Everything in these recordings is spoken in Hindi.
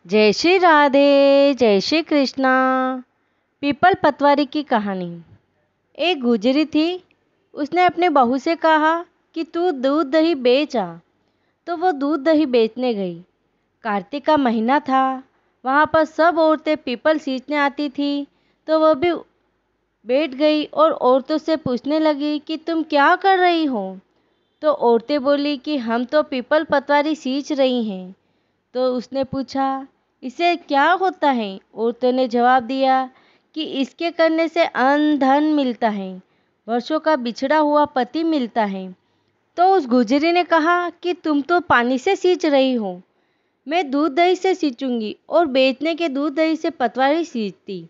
जय श्री राधे, जय श्री कृष्णा। पीपल पतवारी की कहानी। एक गुजरी थी। उसने अपने बहू से कहा कि तू दूध दही बेच आ। तो वो दूध दही बेचने गई। कार्तिक का महीना था। वहाँ पर सब औरतें पीपल सींचने आती थी। तो वह भी बैठ गई और औरतों से पूछने लगी कि तुम क्या कर रही हो। तो औरतें बोली कि हम तो पीपल पतवारी सींच रही हैं। तो उसने पूछा, इसे क्या होता है। औरतों ने जवाब दिया कि इसके करने से अन्न धन मिलता है, वर्षों का बिछड़ा हुआ पति मिलता है। तो उस गुजरी ने कहा कि तुम तो पानी से सींच रही हो, मैं दूध दही से सींचूंगी। और बेचने के दूध दही से पतवारी सींचती।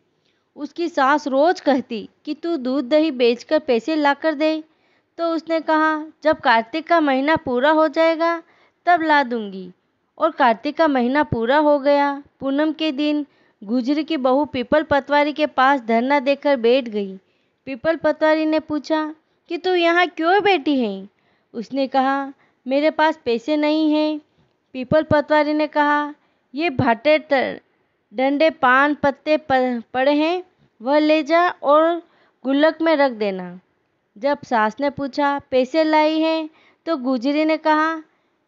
उसकी सास रोज कहती कि तू दूध दही बेचकर पैसे लाकर दे। तो उसने कहा, जब कार्तिक का महीना पूरा हो जाएगा तब ला दूंगी। और कार्तिक का महीना पूरा हो गया। पूनम के दिन गुजरी की बहू पीपल पतवारी के पास धरना देकर बैठ गई। पीपल पतवारी ने पूछा कि तू यहाँ क्यों बैठी है। उसने कहा, मेरे पास पैसे नहीं हैं। पीपल पतवारी ने कहा, ये भाटे डंडे पान पत्ते पड़े हैं, वह ले जा और गुल्लक में रख देना। जब सास ने पूछा, पैसे लाई हैं। तो गुजरी ने कहा,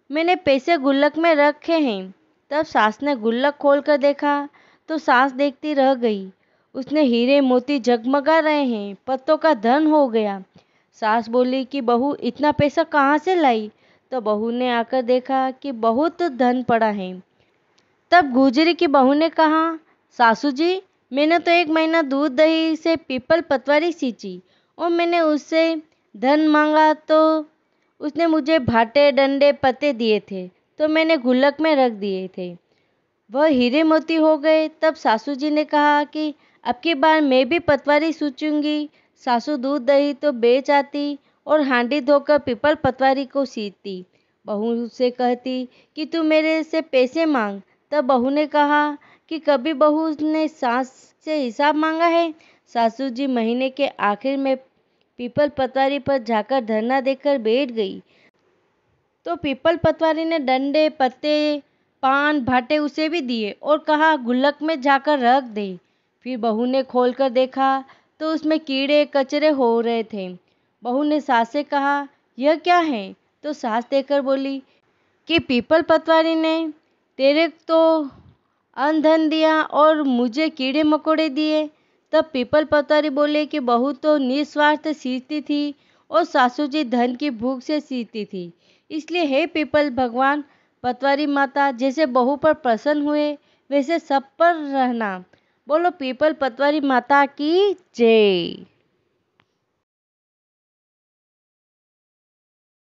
मैंने पैसे गुल्लक में रखे हैं। तब सास ने गुल्लक खोलकर देखा तो सास देखती रह गई। उसने हीरे मोती जगमगा रहे हैं, पत्तों का धन हो गया। सास बोली कि बहू इतना पैसा कहाँ से लाई। तो बहू ने आकर देखा कि बहुत धन पड़ा है। तब गुजरी की बहू ने कहा, सासू जी, मैंने तो 1 महीना दूध दही से पीपल पतवारी सींची और मैंने उससे धन मांगा तो उसने मुझे भाटे डंडे पत्ते दिए थे, तो मैंने गुल्लक में रख दिए थे, वह हीरे मोती हो गए। तब सासू जी ने कहा कि अब की बार मैं भी पतवारी सूचूंगी। सासू दूध दही तो बेच आती और हांडी धोकर पीपल पतवारी को सींचती। बहू से कहती कि तू मेरे से पैसे मांग। तब बहू ने कहा कि कभी बहू ने सास से हिसाब मांगा है। सासू जी महीने के आखिर में पीपल पतवारी पर जाकर धरना देकर बैठ गई। तो पीपल पतवारी ने डंडे पत्ते पान भाटे उसे भी दिए और कहा, गुल्लक में जाकर रख दे। फिर बहू ने खोलकर देखा तो उसमें कीड़े कचरे हो रहे थे। बहू ने सास से कहा, यह क्या है। तो सास देकर बोली कि पीपल पतवारी ने तेरे तो अन्न धन दिया और मुझे कीड़े मकोड़े दिए। तब पीपल पतवारी बोले कि बहू तो निस्वार्थ सींचती थी और सासू जी धन की भूख से सींचती थी। इसलिए हे पीपल भगवान पतवारी माता, जैसे बहू पर प्रसन्न हुए वैसे सब पर रहना। बोलो पीपल पतवारी माता की जय।